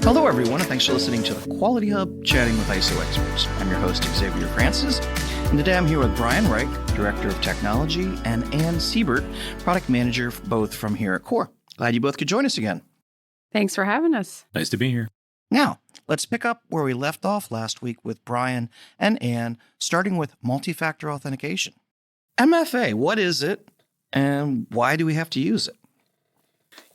Hello, everyone, and thanks for listening to the Quality Hub, chatting with ISO experts. I'm your host, Xavier Francis, and today I'm here with Brian Reich, Director of Technology, and Anne Siebert, Product Manager, both from here at Core. Glad you both could join us again. Thanks for having us. Nice to be here. Now, let's pick up where we left off last week with Brian and Anne, starting with multi-factor authentication. MFA, what is it, and why do we have to use it?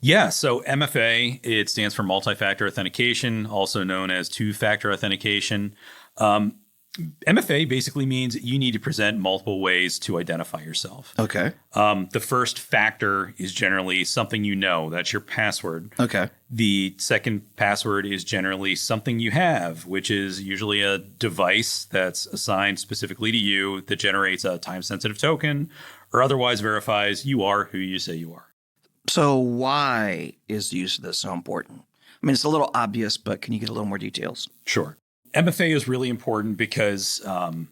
Yeah, so MFA, it stands for multi-factor authentication, also known as two-factor authentication. MFA basically means you need to present multiple ways to identify yourself. Okay. The first factor is generally something you know. That's your password. Okay. The second password is generally something you have, which is usually a device that's assigned specifically to you that generates a time-sensitive token or otherwise verifies you are who you say you are. So why is the use of this so important? I mean, it's a little obvious, but can you get a little more details? Sure. MFA is really important because, to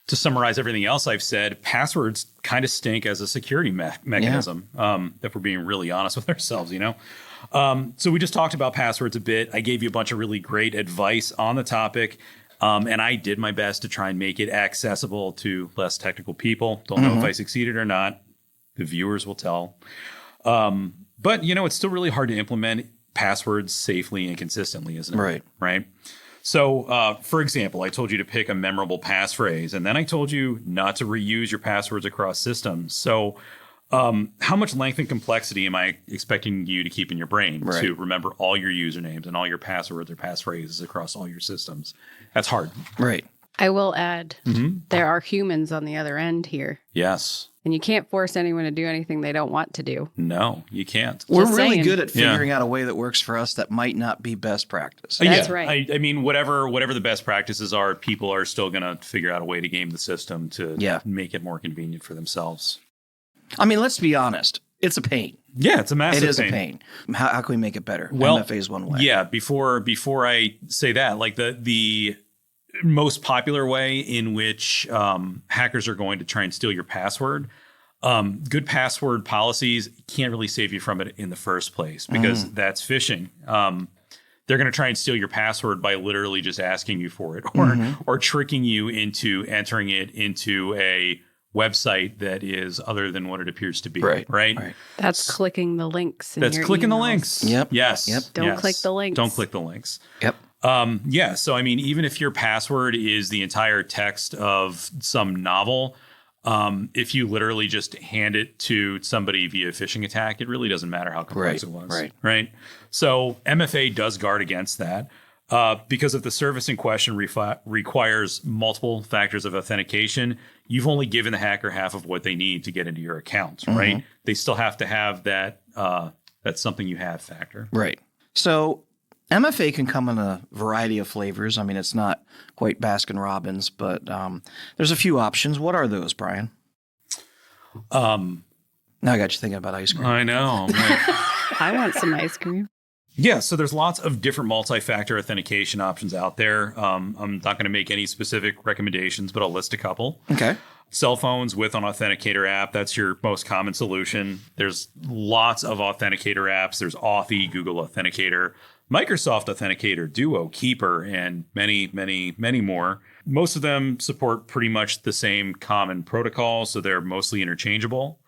summarize everything else I've said, passwords kind of stink as a security mechanism, if we're being really honest with ourselves, you know? So we just talked about passwords a bit. I gave you a bunch of really great advice on the topic, and I did my best to try and make it accessible to less technical people. Don't know if I succeeded or not. The viewers will tell. But, you know, it's still really hard to implement passwords safely and consistently, isn't it? Right. So, for example, I told you to pick a memorable passphrase, and then I told you not to reuse your passwords across systems. So how much length and complexity am I expecting you to keep in your brain to remember all your usernames and all your passwords or passphrases across all your systems? That's hard. Right. I will add, there are humans on the other end here. Yes. And you can't force anyone to do anything they don't want to do. No, you can't. We're really good at figuring out a way that works for us that might not be best practice. That's right. I mean, whatever the best practices are, people are still going to figure out a way to game the system to make it more convenient for themselves. I mean, let's be honest. It's a pain. Yeah, it's a massive pain. It is a pain. How can we make it better? Well, MFA is one way. Yeah, before I say that, like the most popular way in which hackers are going to try and steal your password, good password policies can't really save you from it in the first place because that's phishing. They're going to try and steal your password by literally just asking you for it or tricking you into entering it into a website that is other than what it appears to be. Right. That's clicking the links. That's clicking the links. Yep. Yes. Yep. Don't click the links. Don't click the links. Yep. So I mean, even if your password is the entire text of some novel, if you literally just hand it to somebody via phishing attack, it really doesn't matter how complex it was. Right. So MFA does guard against that. Because if the service in question requires multiple factors of authentication, you've only given the hacker half of what they need to get into your account, right? They still have to have that that's something you have factor. Right. So MFA can come in a variety of flavors. I mean, it's not quite Baskin Robbins, but there's a few options. What are those, Brian? Now I got you thinking about ice cream. I know. I want some ice cream. Yeah, so there's lots of different multi-factor authentication options out there. I'm not going to make any specific recommendations, but I'll list a couple. Okay. Cell phones with an authenticator app, that's your most common solution. There's lots of authenticator apps. There's Authy, Google Authenticator, Microsoft Authenticator, Duo, Keeper, and many, many, many more. Most of them support pretty much the same common protocol, so they're mostly interchangeable.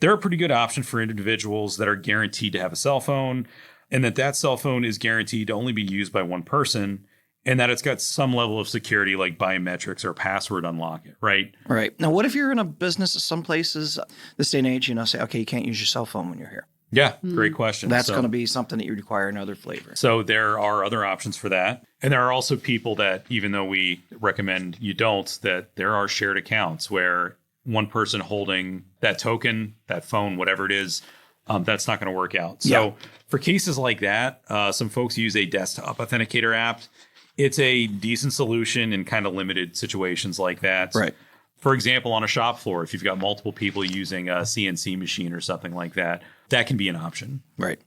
They're a pretty good option for individuals that are guaranteed to have a cell phone, and that cell phone is guaranteed to only be used by one person, and that it's got some level of security like biometrics or password unlock it, right? Right. Now, what if you're in a business, some places, this day and age, say, okay, you can't use your cell phone when you're here. Yeah, great question. That's going to be something that you require another flavor. So there are other options for that. And there are also people that, even though we recommend you don't, that there are shared accounts where one person holding that token, that phone, whatever it is, that's not going to work out. So for cases like that, some folks use a desktop authenticator app. It's a decent solution in kind of limited situations like that. Right. For example, on a shop floor, if you've got multiple people using a CNC machine or something like that, that can be an option. Right.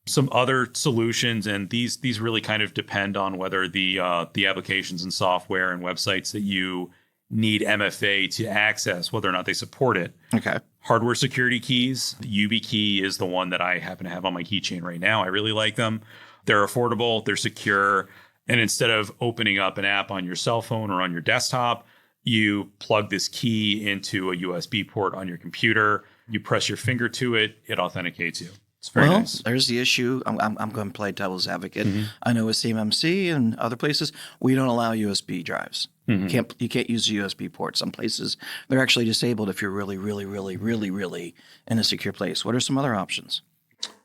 Some other solutions, and these really kind of depend on whether the applications and software and websites that you need MFA to access, whether or not they support it. Okay. Hardware security keys. The YubiKey is the one that I happen to have on my keychain right now. I really like them. They're affordable, they're secure. And instead of opening up an app on your cell phone or on your desktop, you plug this key into a USB port on your computer. You press your finger to it, it authenticates you. It's very nice. There's the issue. I'm going to play devil's advocate. I know with CMMC and other places, we don't allow USB drives. You can't use a USB port. Some places, they're actually disabled if you're really, really, really, really, really in a secure place. What are some other options?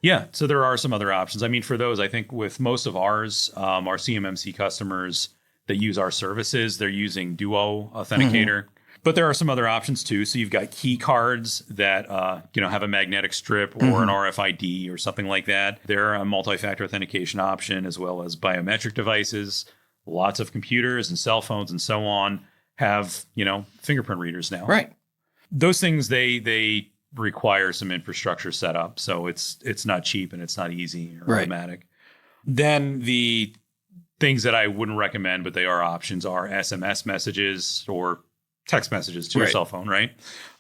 Yeah, so there are some other options. I mean, for those, I think with most of ours, our CMMC customers that use our services, they're using Duo Authenticator. But there are some other options too. So you've got key cards that have a magnetic strip or an RFID or something like that. They're a multi-factor authentication option, as well as biometric devices. Lots of computers and cell phones and so on have fingerprint readers now. Right. Those things they require some infrastructure setup, so it's not cheap and it's not easy or automatic. Then the things that I wouldn't recommend, but they are options, are SMS messages or text messages to your cell phone, right?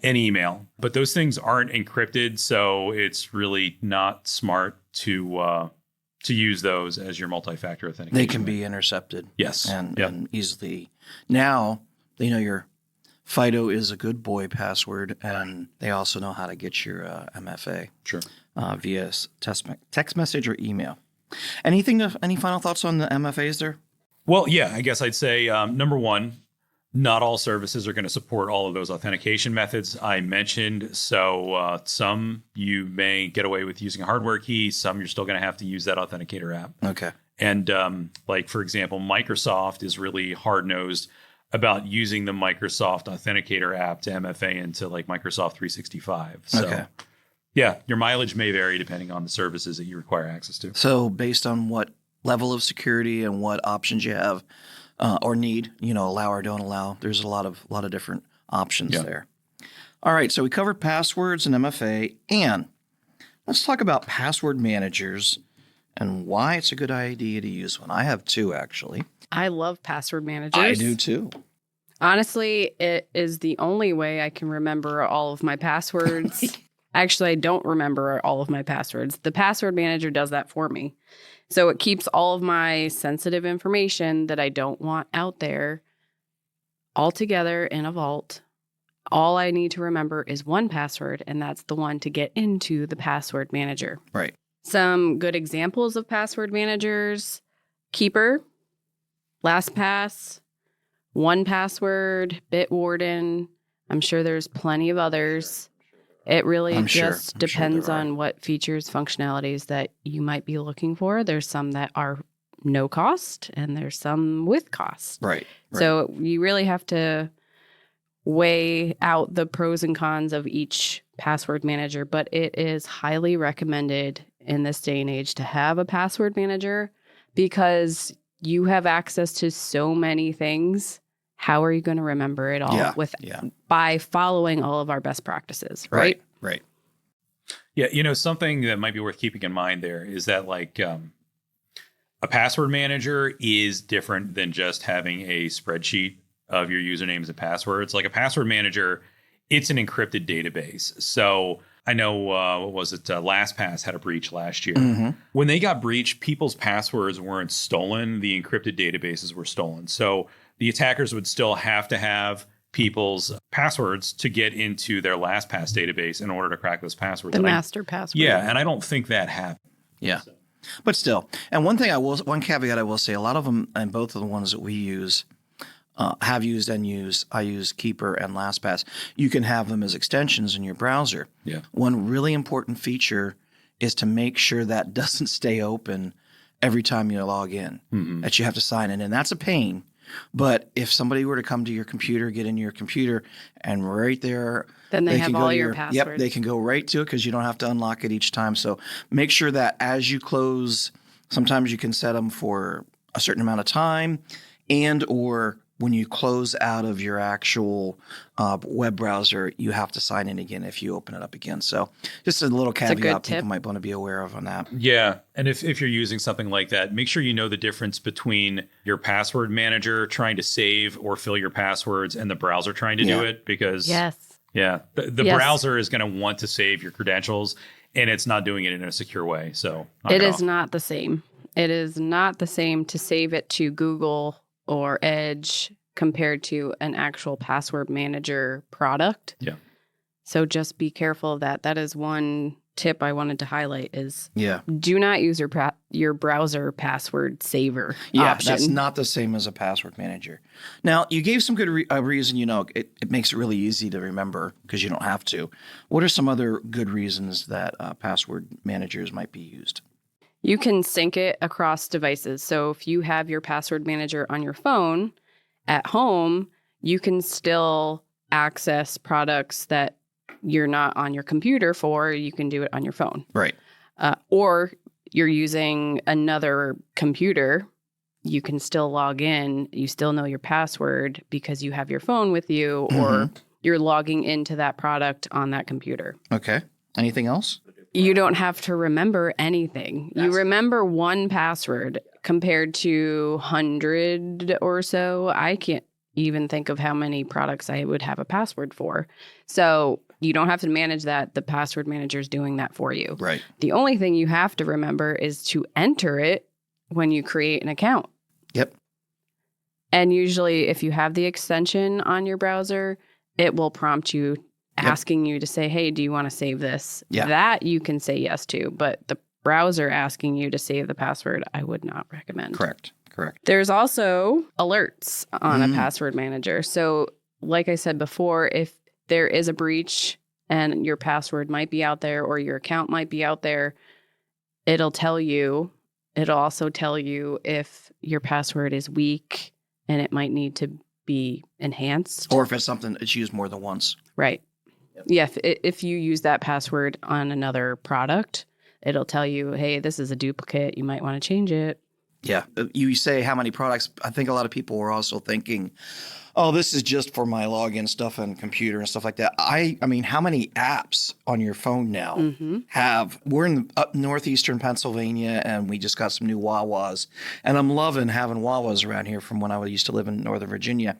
And email. But those things aren't encrypted, so it's really not smart to use those as your multi-factor authentication. They can be intercepted. Yes. And easily. Now, they know your FIDO is a good boy password, and they also know how to get your MFA via text message or email. Any final thoughts on the MFAs there? Well, yeah, I guess I'd say number one, not all services are going to support all of those authentication methods I mentioned. So some you may get away with using a hardware key. Some you're still going to have to use that authenticator app. Okay. And like, for example, Microsoft is really hard-nosed about using the Microsoft Authenticator app to MFA into like Microsoft 365. So, yeah, your mileage may vary depending on the services that you require access to. So based on what level of security and what options you have or need, allow or don't allow, there's a lot of different options there. All right, so we covered passwords and MFA, and let's talk about password managers and why it's a good idea to use one. I have two, actually. I love password managers. I do too. Honestly, it is the only way I can remember all of my passwords. Actually, I don't remember all of my passwords. The password manager does that for me. So it keeps all of my sensitive information that I don't want out there all together in a vault. All I need to remember is one password, and that's the one to get into the password manager. Right. Some good examples of password managers: Keeper, LastPass, 1Password, Bitwarden. I'm sure there's plenty of others. It really depends on what features, functionalities that you might be looking for. There's some that are no cost, and there's some with cost. Right. So you really have to weigh out the pros and cons of each password manager, but it is highly recommended in this day and age to have a password manager because you have access to so many things. How are you going to remember it all by following all of our best practices, right? Right. Yeah, something that might be worth keeping in mind there is that like a password manager is different than just having a spreadsheet of your usernames and passwords. Like a password manager, it's an encrypted database. So I know, LastPass had a breach last year. Mm-hmm. When they got breached, people's passwords weren't stolen. The encrypted databases were stolen. So the attackers would still have to have people's passwords to get into their LastPass database in order to crack those passwords. The master password. Yeah, and I don't think that happened. Yeah. So. But still, and one caveat I will say, a lot of them, and both of the ones that we use, have used and use, I use Keeper and LastPass. You can have them as extensions in your browser. Yeah. One really important feature is to make sure that doesn't stay open every time you log in, that you have to sign in. And that's a pain. But if somebody were to come to your computer, get into your computer, and right there, then they have all your passwords. Yep, they can go right to it because you don't have to unlock it each time. So make sure that as you close, sometimes you can set them for a certain amount of time, and or when you close out of your actual web browser, you have to sign in again if you open it up again. So just a little caveat people might want to be aware of on that. Yeah. And if you're using something like that, make sure you know the difference between your password manager trying to save or fill your passwords and the browser trying to do it. Because the browser is going to want to save your credentials, and it's not doing it in a secure way. So it is not the same. It is not the same to save it to Google or Edge compared to an actual password manager product. Yeah. So just be careful of that. That is one tip I wanted to highlight is do not use your browser password saver option. That's not the same as a password manager. Now, you gave some good reason, it makes it really easy to remember because you don't have to. What are some other good reasons that password managers might be used? You can sync it across devices. So if you have your password manager on your phone at home, you can still access products that you're not on your computer for. You can do it on your phone. Right. Or you're using another computer. You can still log in. You still know your password because you have your phone with you or you're logging into that product on that computer. Okay. Anything else? You don't have to remember anything. You remember one password compared to 100 or so. I can't even think of how many products I would have a password for. So you don't have to manage that. The password manager is doing that for you. Right. The only thing you have to remember is to enter it when you create an account. Yep. And usually if you have the extension on your browser, it will prompt you asking you to say, hey, do you want to save this? Yeah. That you can say yes to. But the browser asking you to save the password, I would not recommend. Correct. There's also alerts on a password manager. So like I said before, if there is a breach and your password might be out there or your account might be out there, it'll tell you. It'll also tell you if your password is weak and it might need to be enhanced. Or if it's something that's used more than once. Right. Yep. Yeah. If you use that password on another product, it'll tell you, hey, this is a duplicate. You might want to change it. Yeah. You say how many products. I think a lot of people were also thinking, oh, this is just for my login stuff and computer and stuff like that. I mean, how many apps on your phone now we're in up northeastern Pennsylvania and we just got some new Wawas. And I'm loving having Wawas around here from when I used to live in Northern Virginia.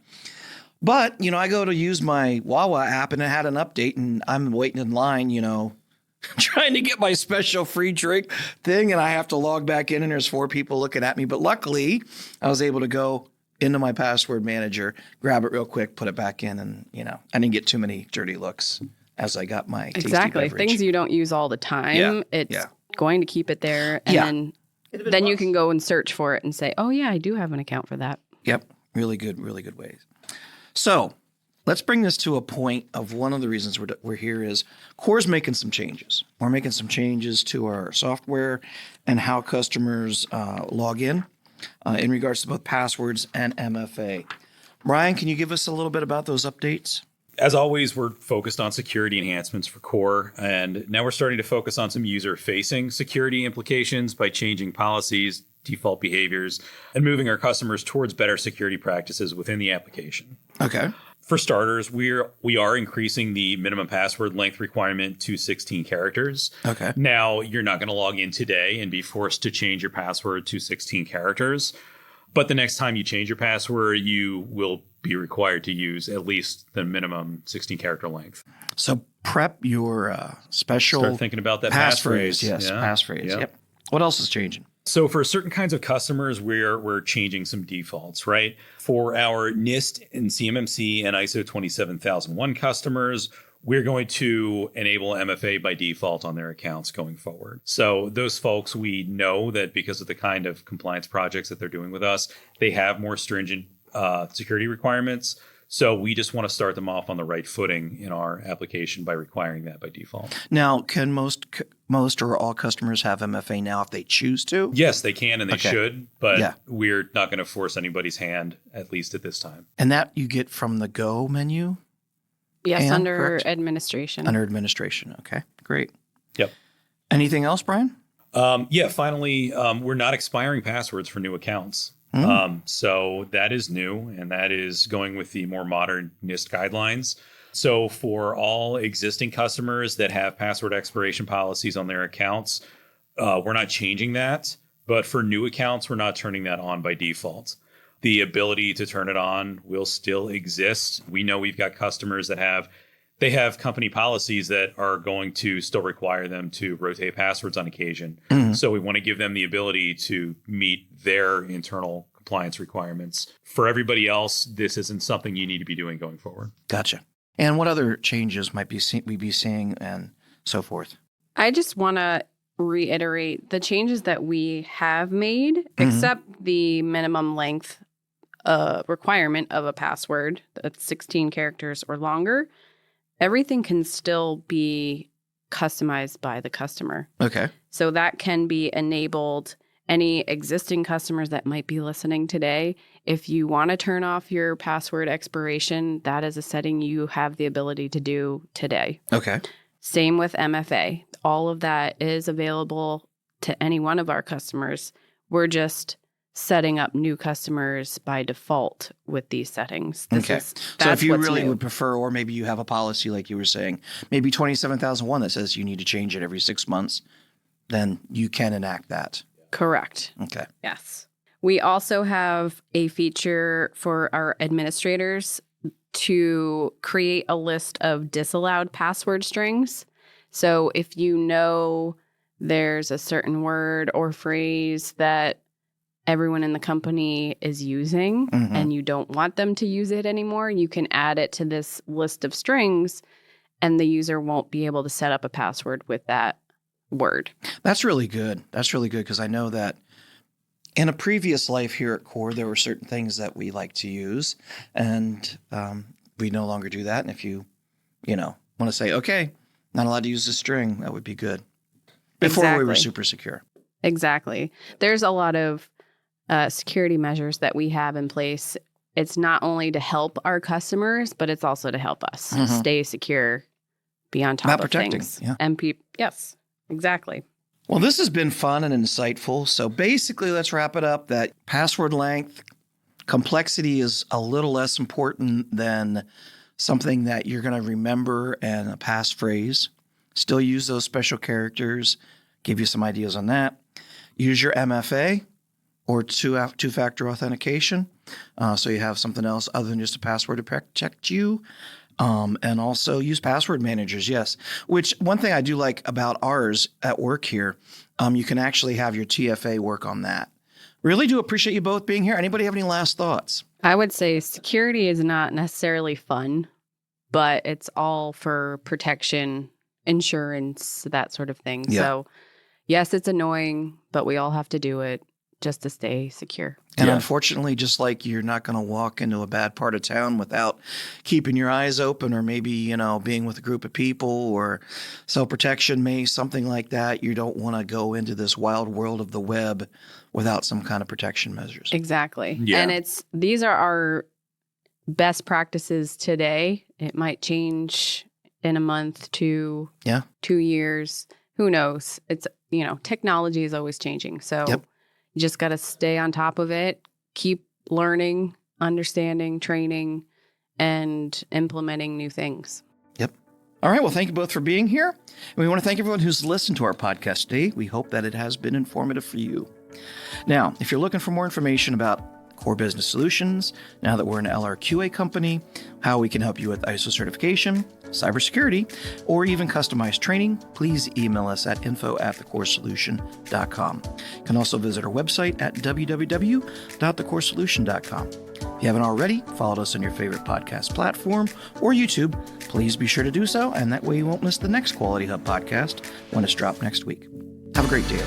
But, I go to use my Wawa app and it had an update and I'm waiting in line, trying to get my special free drink thing. And I have to log back in and there's 4 people looking at me. But luckily, I was able to go into my password manager, grab it real quick, put it back in. And, I didn't get too many dirty looks as I got my tasty beverage. Things you don't use all the time. It's going to keep it there. And then you can go and search for it and say, oh, yeah, I do have an account for that. Yep. Really good ways. So let's bring this to a point of one of the reasons we're here is Core's making some changes. We're making some changes to our software and how customers log in regards to both passwords and MFA. Brian, can you give us a little bit about those updates? As always, we're focused on security enhancements for Core, and now we're starting to focus on some user-facing security implications by changing policies, default behaviors, and moving our customers towards better security practices within the application. Okay. For starters, we are increasing the minimum password length requirement to 16 characters. Okay. Now, you're not going to log in today and be forced to change your password to 16 characters. But the next time you change your password, you will be required to use at least the minimum 16 character length. So prep your special Start thinking about that passphrase. Yes, passphrase. Yep. What else is changing? So for certain kinds of customers, we're changing some defaults, right? For our NIST and CMMC and ISO 27001 customers, we're going to enable MFA by default on their accounts going forward. So those folks, we know that because of the kind of compliance projects that they're doing with us, they have more stringent security requirements. So we just want to start them off on the right footing in our application by requiring that by default. Now, can most or all customers have MFA now if they choose to? Yes, they can and they should, but we're not going to force anybody's hand, at least at this time. And that you get from the Go menu? Yes, Anne, under correct? Administration. Under administration. Okay, great. Yep. Anything else, Brian? Finally, we're not expiring passwords for new accounts. So that is new, and that is going with the more modern NIST guidelines. So for all existing customers that have password expiration policies on their accounts, we're not changing that. But for new accounts, we're not turning that on by default. The ability to turn it on will still exist. We know we've got customers that have they have company policies that are going to still require them to rotate passwords on occasion. So we want to give them the ability to meet their internal compliance requirements. For everybody else, this isn't something you need to be doing going forward. Gotcha. And what other changes might we be seeing and so forth? I just want to reiterate the changes that we have made, except the minimum length requirement of a password that's 16 characters or longer. Everything can still be customized by the customer. Okay. So that can be enabled. Any existing customers that might be listening today, if you want to turn off your password expiration, that is a setting you have the ability to do today. Okay. Same with MFA. All of that is available to any one of our customers. We're just setting up new customers by default with these settings. So if you really would prefer, or maybe you have a policy like you were saying, maybe 27001 that says you need to change it every 6 months, then you can enact that. Correct. Okay. Yes. We also have a feature for our administrators to create a list of disallowed password strings. So if you know there's a certain word or phrase that everyone in the company is using and you don't want them to use it anymore, you can add it to this list of strings and the user won't be able to set up a password with that word. That's really good. That's really good because I know that in a previous life here at Core, there were certain things that we like to use, and we no longer do that. And if you want to say, okay, not allowed to use a string, that would be good. Before we were super secure. Exactly. There's a lot of security measures that we have in place. It's not only to help our customers, but it's also to help us stay secure, be on top of things. Yeah. And yes. Exactly. Well, this has been fun and insightful. So basically, let's wrap it up that password length, complexity is a little less important than something that you're going to remember and a passphrase. Still use those special characters. Give you some ideas on that. Use your MFA or two-factor authentication. So you have something else other than just a password to protect you. And also use password managers, yes. Which one thing I do like about ours at work here, you can actually have your TFA work on that. Really do appreciate you both being here. Anybody have any last thoughts? I would say security is not necessarily fun, but it's all for protection, insurance, that sort of thing. Yeah. So yes, it's annoying, but we all have to do it just to stay secure. And unfortunately, just like you're not going to walk into a bad part of town without keeping your eyes open or maybe, being with a group of people or self-protection, something like that. You don't want to go into this wild world of the web without some kind of protection measures. Exactly. Yeah. And these are our best practices today. It might change in a month to 2 years. Who knows? It's, technology is always changing. So you just got to stay on top of it, keep learning, understanding, training, and implementing new things. Yep. All right. Well, thank you both for being here. And we want to thank everyone who's listened to our podcast today. We hope that it has been informative for you. Now, if you're looking for more information about Core Business Solutions, now that we're an LRQA company, how we can help you with ISO certification, cybersecurity, or even customized training, please email us at info@thecoresolution.com. You can also visit our website at www.thecoresolution.com. If you haven't already followed us on your favorite podcast platform or YouTube, please be sure to do so, and that way you won't miss the next Quality Hub podcast when it's dropped next week. Have a great day.